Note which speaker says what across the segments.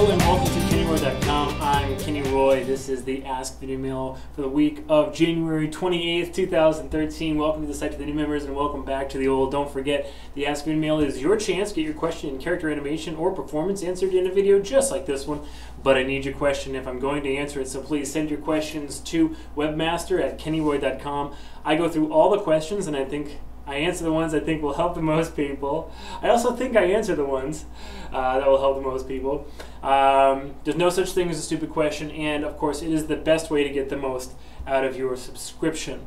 Speaker 1: Hello and welcome to KennyRoy.com. I'm Kenny Roy. This is the Ask Videomail for the week of January 28th, 2013. Welcome to the site to the new members and welcome back to the old. Don't forget, the Ask Videomail is your chance to get your question in character animation or performance answered in a video just like this one. But I need your question if I'm going to answer it, so please send your questions to webmaster@kennyroy.com. I go through all the questions and I think I answer the ones I think will help the most people. I also think I answer the ones that will help the most people. There's no such thing as a stupid question, and of course it is the best way to get the most out of your subscription.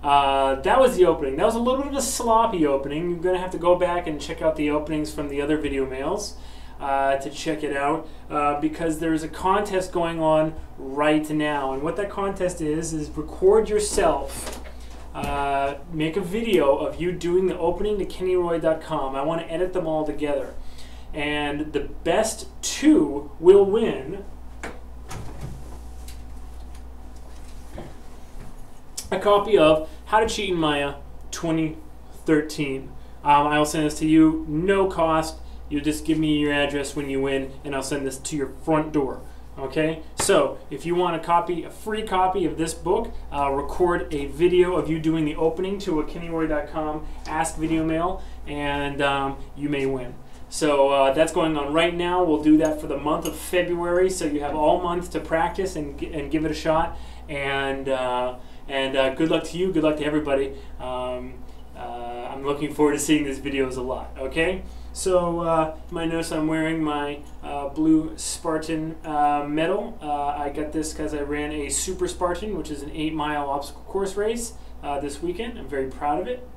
Speaker 1: That was the opening. That was a little bit of a sloppy opening. You're going to have to go back and check out the openings from the other video mails to check it out because there's a contest going on right now, and what that contest is record yourself. Make a video of you doing the opening to KennyRoy.com. I want to edit them all together. And the best two will win a copy of How to Cheat in Maya 2013. I'll send this to you, no cost. You'll just give me your address when you win, and I'll send this to your front door. Okay, so if you want a free copy of this book, record a video of you doing the opening to a KennyRoy.com Ask Video Mail, and you may win. So that's going on right now. We'll do that for the month of February, so you have all month to practice and give it a shot. And good luck to you. Good luck to everybody. I'm looking forward to seeing these videos a lot. Okay. So you might notice I'm wearing my blue Spartan medal. I got this because I ran a Super Spartan, which is an 8-mile obstacle course race this weekend. I'm very proud of it.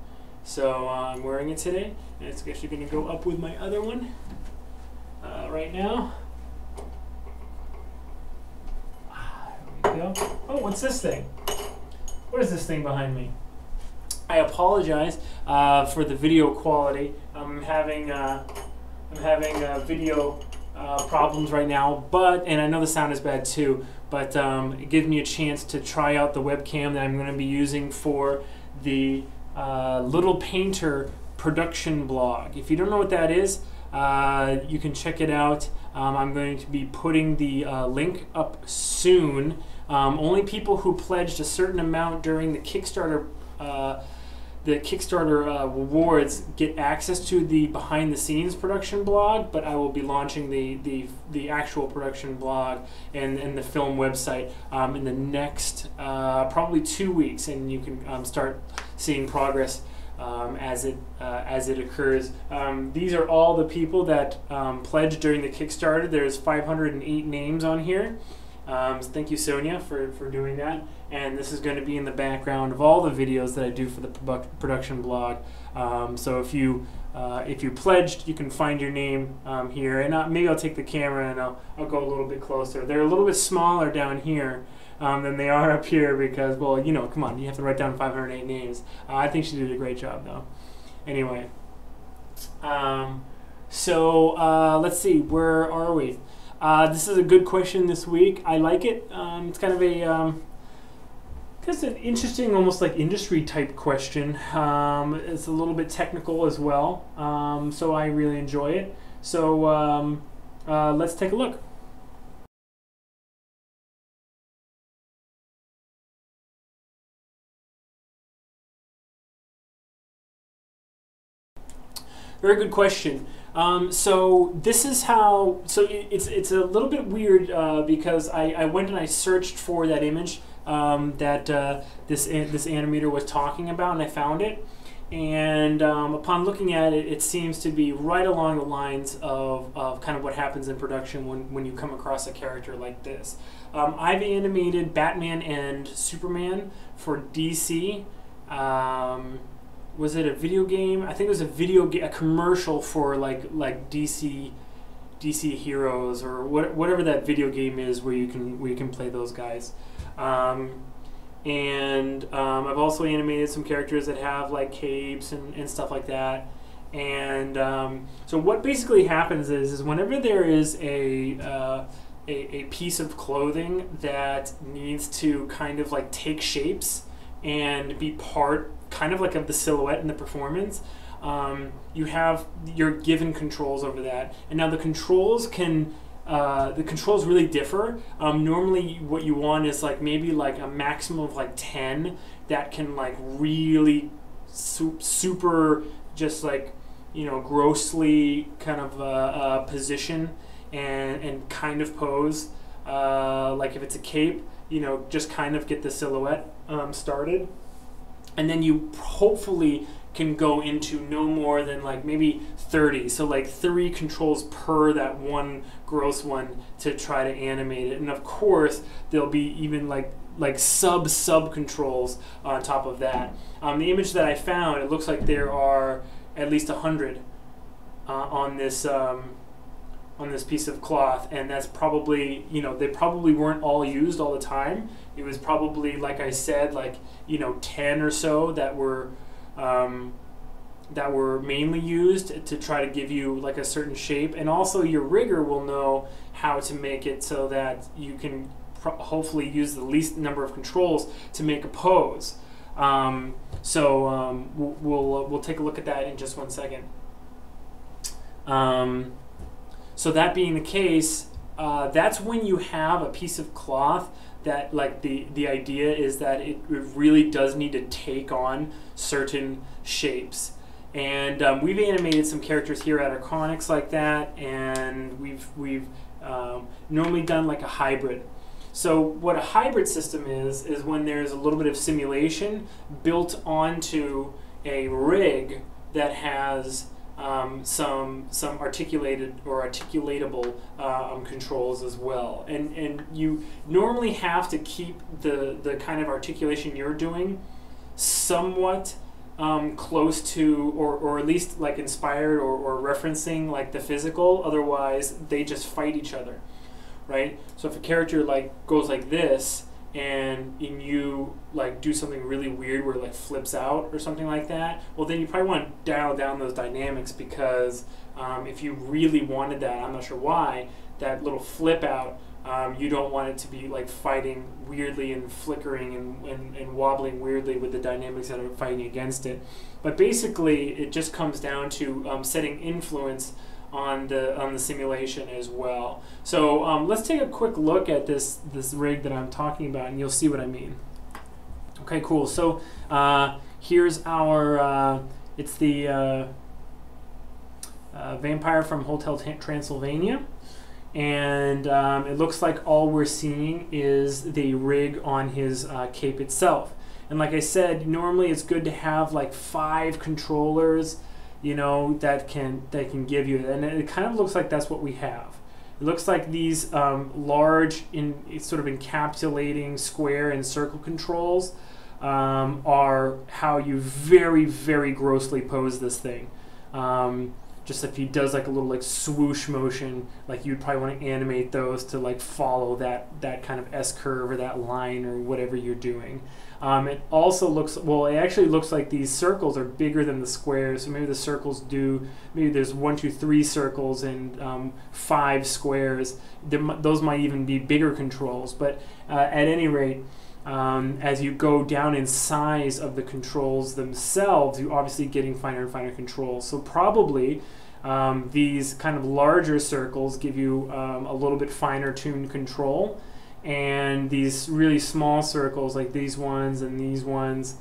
Speaker 1: So I'm wearing it today, and it's actually going to go up with my other one right now. There we go. Oh, what's this thing? What is this thing behind me? I apologize for the video quality. I'm having video problems right now, and I know the sound is bad too. But it gives me a chance to try out the webcam that I'm going to be using for the Little Painter production blog. If you don't know what that is, you can check it out. I'm going to be putting the link up soon. Only people who pledged a certain amount during the Kickstarter rewards get access to the behind-the-scenes production blog, but I will be launching the actual production blog and the film website in the next probably 2 weeks, and you can start seeing progress as it occurs. These are all the people that pledged during the Kickstarter. There's 508 names on here. So thank you, Sonia, for doing that. And this is going to be in the background of all the videos that I do for the production blog. So if you pledged, you can find your name here. And maybe I'll take the camera and I'll go a little bit closer. They're a little bit smaller down here than they are up here because, well, you know, come on, you have to write down 508 names. I think she did a great job, though. Anyway, let's see, where are we? This is a good question this week. I like it. It's kind of it's an interesting, almost like industry type question. It's a little bit technical as well, so I really enjoy it. So let's take a look. Very good question. So this is how. So it's a little bit weird because I went and I searched for that image that this animator was talking about, and I found it. And upon looking at it, it seems to be right along the lines of kind of what happens in production when you come across a character like this. I've animated Batman and Superman for DC. Was it a video game? I think it was a commercial for like DC Heroes or whatever that video game is where you can play those guys. And I've also animated some characters that have like capes and stuff like that. And so what basically happens is whenever there is a piece of clothing that needs to kind of like take shapes and be part kind of like of the silhouette in the performance, you're given controls over that. And now the controls can the controls really differ. Normally what you want is like maybe like a maximum of like 10 that can like really super just like, you know, grossly kind of position and kind of pose. Like if it's a cape, you know, just kind of get the silhouette started. And then you hopefully can go into no more than like maybe 30. So like 3 controls per that one gross one to try to animate it. And of course, there'll be even like sub controls on top of that. The image that I found, it looks like there are at least 100 on this piece of cloth, and that's probably, you know, they probably weren't all used all the time. It was probably, like I said, like, you know, 10 or so that were mainly used to try to give you like a certain shape. And also your rigger will know how to make it so that you can hopefully use the least number of controls to make a pose. We'll take a look at that in just one second. So that being the case, that's when you have a piece of cloth that, like, the idea is that it really does need to take on certain shapes. And we've animated some characters here at Arconics like that, and we've normally done like a hybrid. So what a hybrid system is when there's a little bit of simulation built onto a rig that has some articulated or articulatable controls as well. And you normally have to keep the kind of articulation you're doing somewhat close to, or at least like inspired or referencing like the physical, otherwise they just fight each other, right? So if a character like goes like this and you like do something really weird where it like flips out or something like that, well then you probably want to dial down those dynamics, because if you really wanted that, I'm not sure why, that little flip out, you don't want it to be like fighting weirdly and flickering and wobbling weirdly with the dynamics that are fighting against it. But basically it just comes down to setting influence on the simulation as well. So let's take a quick look at this rig that I'm talking about, and you'll see what I mean. Okay, cool. So here's our it's the vampire from Hotel Transylvania, and it looks like all we're seeing is the rig on his cape itself. And like I said, normally it's good to have like 5 controllers, you know, that can give you, and it kind of looks like that's what we have. It looks like these large, sort of encapsulating square and circle controls are how you very, very grossly pose this thing. Just if he does like a little like swoosh motion, like you'd probably want to animate those to like follow that kind of S curve or that line or whatever you're doing. It also looks, well, it actually looks like these circles are bigger than the squares. So maybe the circles maybe there's 1, 2, 3 circles and 5 squares. Those might even be bigger controls. But at any rate, as you go down in size of the controls themselves, you're obviously getting finer and finer controls. So probably these kind of larger circles give you a little bit finer tuned control. And these really small circles, like these ones and these ones,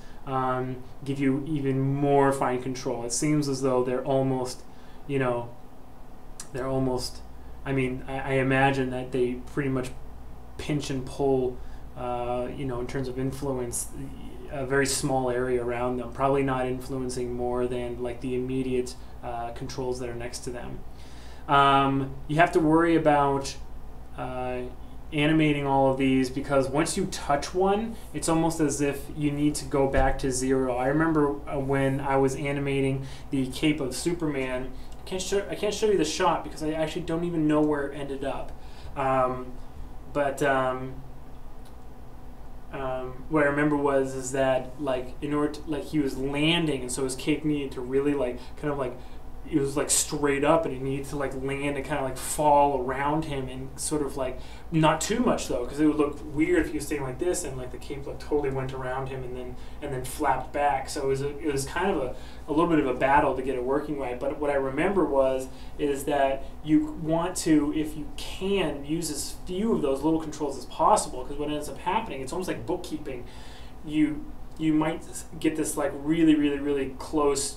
Speaker 1: give you even more fine control. It seems as though they're almost, you know, I mean, I imagine that they pretty much pinch and pull, you know, in terms of influence, a very small area around them, probably not influencing more than like the immediate controls that are next to them. You have to worry about animating all of these, because once you touch one, it's almost as if you need to go back to 0. I remember when I was animating the cape of Superman, I can't show you the shot because I actually don't even know where it ended up. What I remember is that like in order to, like, he was landing, and so his cape needed to really like kind of like it was like straight up, and he needed to like land and kind of like fall around him, and sort of like not too much though, because it would look weird if he was staying like this and like the cape like totally went around him and then flapped back. So it was kind of a little bit of a battle to get it working right. But what I remember is that you want to, if you can, use as few of those little controls as possible, because what ends up happening, it's almost like bookkeeping. You might get this like really close,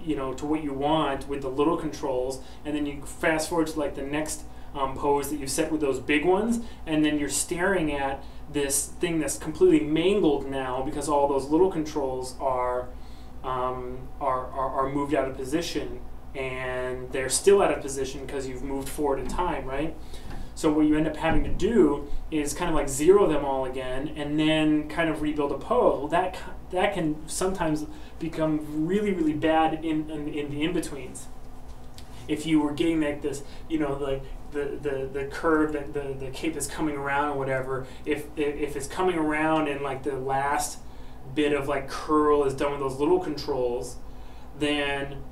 Speaker 1: you know, to what you want with the little controls, and then you fast forward to like the next pose that you set with those big ones, and then you're staring at this thing that's completely mangled now because all those little controls are moved out of position, and they're still out of position because you've moved forward in time, right? So what you end up having to do is kind of like zero them all again, and then kind of rebuild a pose. Well, that can sometimes become really bad in the in-betweens. If you were getting like this, you know, like the curve that the cape is coming around or whatever, if it's coming around and like the last bit of like curl is done with those little controls, then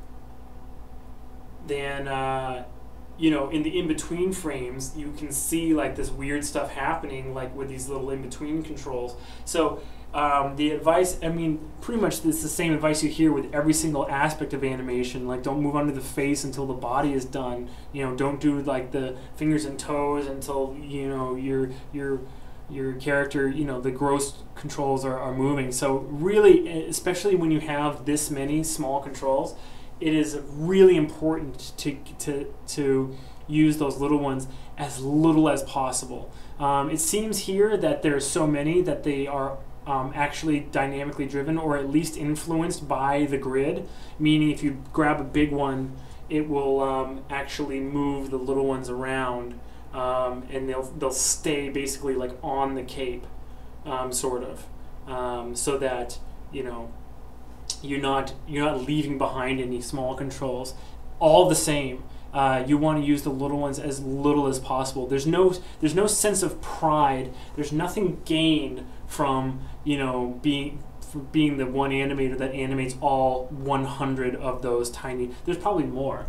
Speaker 1: you know, in the in-between frames, you can see like this weird stuff happening, like with these little in-between controls. So the advice, I mean, pretty much it's the same advice you hear with every single aspect of animation. Like, don't move under the face until the body is done. You know, don't do like the fingers and toes until, you know, your character, you know, the gross controls are moving. So really, especially when you have this many small controls, it is really important to use those little ones as little as possible. It seems here that there's so many that they are actually dynamically driven, or at least influenced by the grid, meaning if you grab a big one, it will actually move the little ones around, and they'll stay basically like on the cape, sort of, so that, you know, you're not leaving behind any small controls. All the same, you want to use the little ones as little as possible. There's no sense of pride. There's nothing gained from, you know, being the one animator that animates all 100 of those tiny. There's probably more,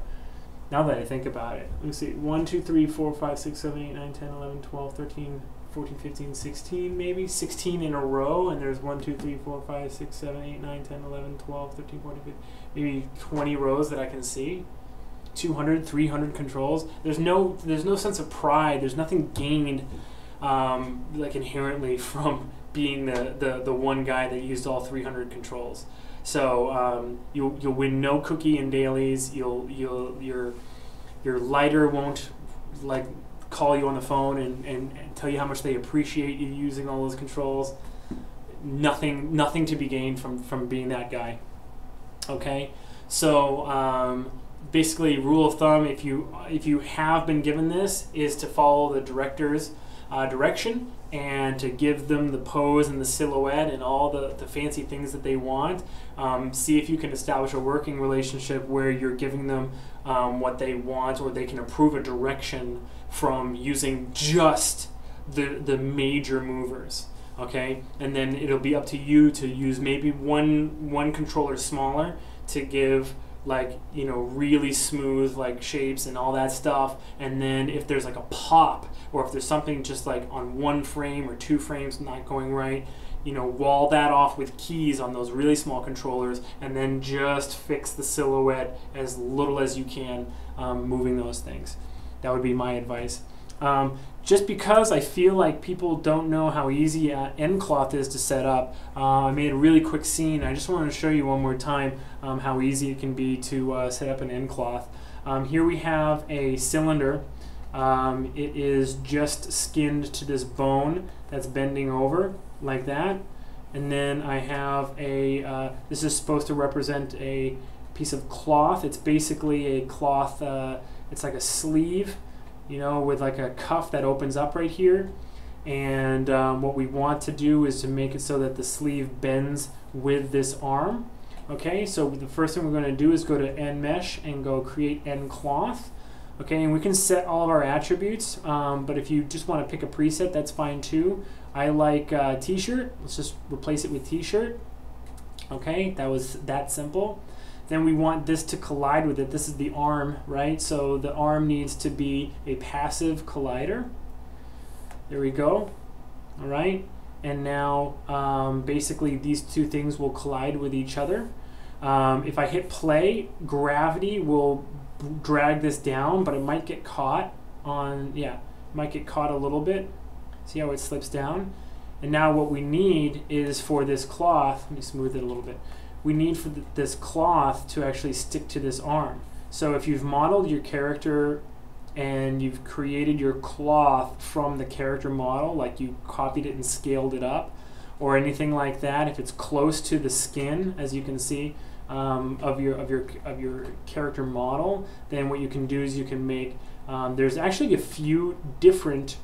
Speaker 1: now that I think about it. Let me see. 1, 2, 3, 4, 5, 6, 7, 8, 9, 10, 11, 12, 13, 14, 15, 16, maybe 16 in a row, and there's 1, 2, 3, 4, 5, 6, 7, 8, 9, 10, 11, 12, 13, 14, 15, maybe 20 rows that I can see. 200, 300 controls. There's no sense of pride. There's nothing gained, like inherently, from being the one guy that used all 300 controls. So you'll win no cookie in dailies. Your lighter won't like call you on the phone and tell you how much they appreciate you using all those controls. Nothing to be gained from being that guy. Okay, so basically, rule of thumb, if you have been given this, is to follow the director's direction and to give them the pose and the silhouette and all the fancy things that they want. See if you can establish a working relationship where you're giving them what they want, or they can approve a direction from using just the major movers. Okay, and then it'll be up to you to use maybe one controller smaller to give, like, you know, really smooth like shapes and all that stuff. And then if there's like a pop, or if there's something just like on 1 frame or 2 frames not going right, you know, wall that off with keys on those really small controllers, and then just fix the silhouette as little as you can, moving those things. That would be my advice. Just because I feel like people don't know how easy end cloth is to set up, I made a really quick scene. I just wanted to show you one more time how easy it can be to set up an end cloth. Here we have a cylinder. It is just skinned to this bone that's bending over like that. And then I have a, this is supposed to represent a piece of cloth. It's basically a cloth, it's like a sleeve, you know, with like a cuff that opens up right here. And what we want to do is to make it so that the sleeve bends with this arm. Okay, so the first thing we're going to do is go to End Mesh and go Create End Cloth. Okay, and we can set all of our attributes, but if you just want to pick a preset, that's fine too. I like T-shirt. Let's just replace it with T-shirt. Okay, that was that simple. then we want this to collide with it. This is the arm, right? So the arm needs to be a passive collider. There we go. All right. And now basically these two things will collide with each other. If I hit play, gravity will drag this down, but it might get caught on, yeah, it might get caught a little bit. See how it slips down? And now what we need is for this cloth, let me smooth it a little bit. We need for this cloth to actually stick to this arm. So if you've modeled your character and you've created your cloth from the character model, like you copied it and scaled it up, or anything like that, if it's close to the skin, as you can see, of your character model, then what you can do is you can make. There's actually a few different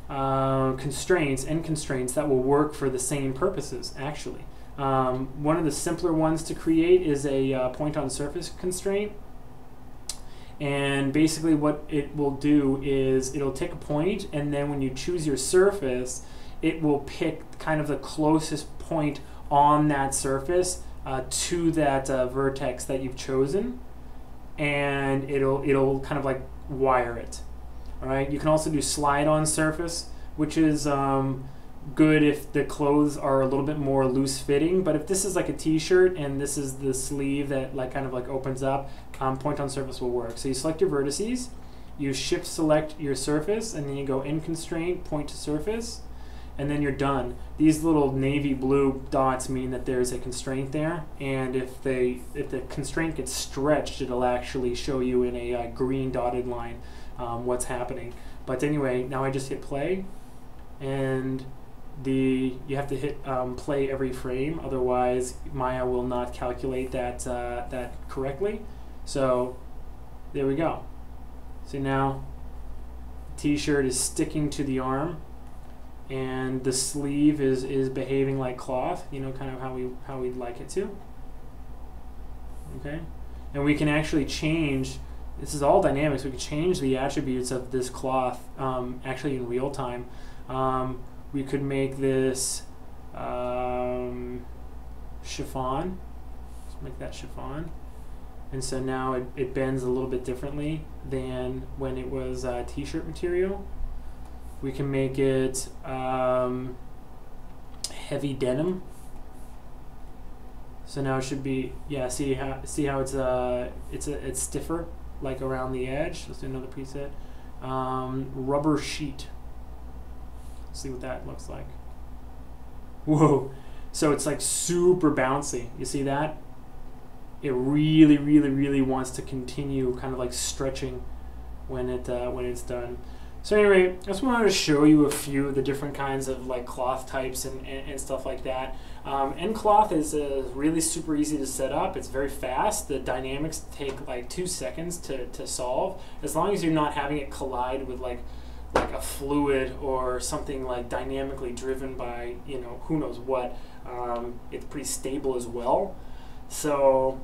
Speaker 1: constraints that will work for the same purposes. Actually, one of the simpler ones to create is a point on surface constraint. And basically what it will do is it'll take a point, and then when you choose your surface, it will pick kind of the closest point on that surface to that vertex that you've chosen, and it'll kind of like wire it. All right. You can also do slide on surface, which is good if the clothes are a little bit more loose fitting. But if this is like a t-shirt and this is the sleeve that like kind of like opens up, point on surface will work. So you select your vertices, you shift select your surface, and then you go in constraint, point to surface, and then you're done. These little navy blue dots mean that there's a constraint there, and if the constraint gets stretched, it'll actually show you in a green dotted line what's happening. But anyway, now I just hit play, and you have to hit play every frame, otherwise Maya will not calculate that correctly. So there we go. So now the t-shirt is sticking to the arm, and the sleeve is behaving like cloth, you know, kind of how we'd like it to. Okay, and we can actually change. This is all dynamics. We can change the attributes of this cloth actually in real time. We could make this chiffon. Let's make that chiffon. And so now it bends a little bit differently than when it was t-shirt material. We can make it heavy denim. So now it should be, yeah. See how it's stiffer, like around the edge. Let's do another preset. Rubber sheet. Let's see what that looks like. Whoa! So it's like super bouncy. You see that? It really, really, really wants to continue kind of like stretching when it's done. So anyway, I just wanted to show you a few of the different kinds of like cloth types and stuff like that. And cloth is really super easy to set up. It's very fast. The dynamics take like 2 seconds to solve, as long as you're not having it collide with like a fluid or something like dynamically driven by, you know, who knows what. It's pretty stable as well. So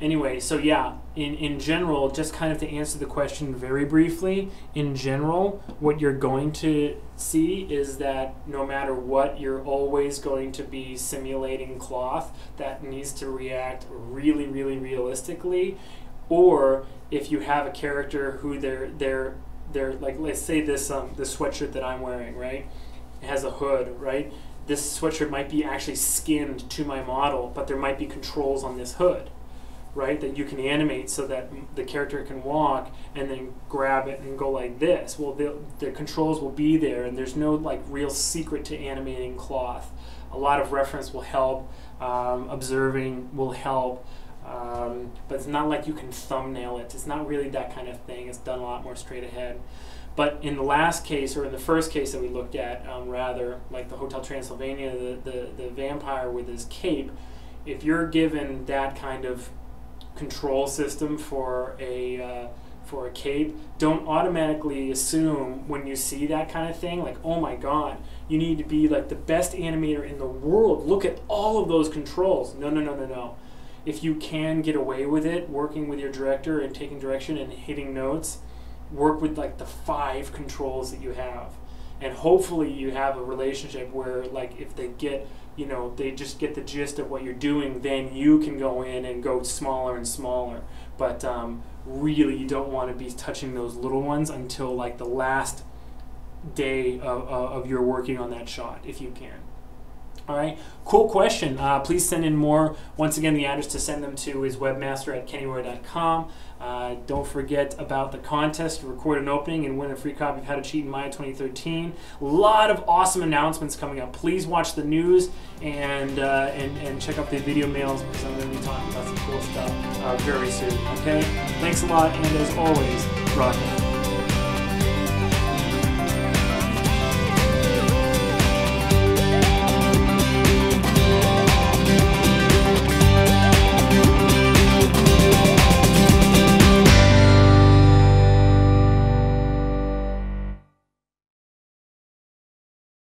Speaker 1: anyway, so yeah, in general, just kind of to answer the question very briefly, in general, what you're going to see is that no matter what, you're always going to be simulating cloth that needs to react really, really realistically. Or if you have a character who they're like, let's say this sweatshirt that I'm wearing, right? It has a hood, right? This sweatshirt might be actually skinned to my model, but there might be controls on this hood, right, that you can animate so that the character can walk and then grab it and go like this. Well, the controls will be there, and there's no like real secret to animating cloth. A lot of reference will help, observing will help, but it's not like you can thumbnail it. It's not really that kind of thing. It's done a lot more straight ahead. But in the last case, or in the first case that we looked at, rather, like the Hotel Transylvania, the vampire with his cape, if you're given that kind of control system for a cape, don't automatically assume when you see that kind of thing, like, oh my god, you need to be like the best animator in the world. Look at all of those controls. No, no, no, no, no. If you can get away with it, working with your director and taking direction and hitting notes, work with like the 5 controls that you have, and hopefully you have a relationship where, like, if they get you know, they just get the gist of what you're doing, then you can go in and go smaller and smaller. But really, you don't want to be touching those little ones until like the last day of your working on that shot, if you can. All right, cool question. Please send in more. Once again, the address to send them to is webmaster@kennyroy.com. Don't forget about the contest to record an opening and win a free copy of How to Cheat in Maya 2013. A lot of awesome announcements coming up. Please watch the news and check out the video mails, because I'm going to be talking about some cool stuff very soon. Okay, thanks a lot, and as always, rock on.